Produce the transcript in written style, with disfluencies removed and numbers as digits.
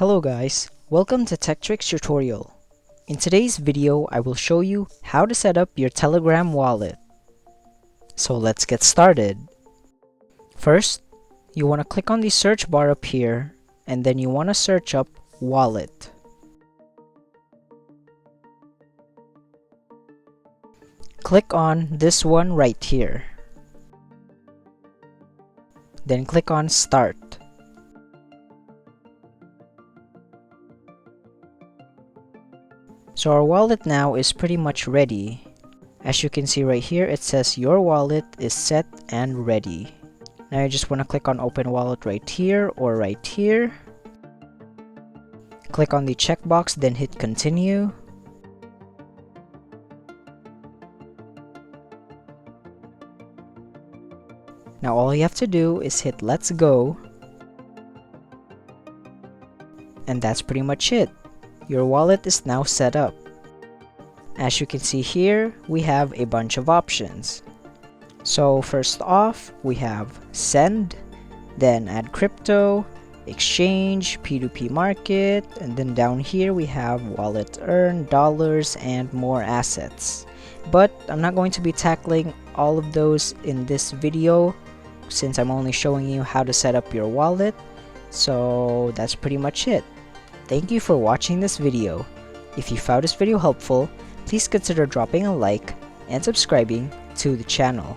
Hello guys, welcome to Tech Tricks tutorial. In today's video, I will show you how to set up your Telegram wallet. So let's get started. First, you want to click on the search bar up here, and then you want to search up wallet. Click on this one right here. Then click on start. So our wallet now is pretty much ready. As you can see right here, it says your wallet is set and ready. Now you just want to click on open wallet right here or right here. Click on the checkbox, then hit continue. Now all you have to do is hit let's go. And that's pretty much it. Your wallet is now set up. As you can see here, we have a bunch of options. So first off, we have send, then add crypto, exchange, P2P market, and then down here we have wallet earn, dollars, and more assets. But I'm not going to be tackling all of those in this video since I'm only showing you how to set up your wallet. So that's pretty much it. Thank you for watching this video. If you found this video helpful, please consider dropping a like and subscribing to the channel.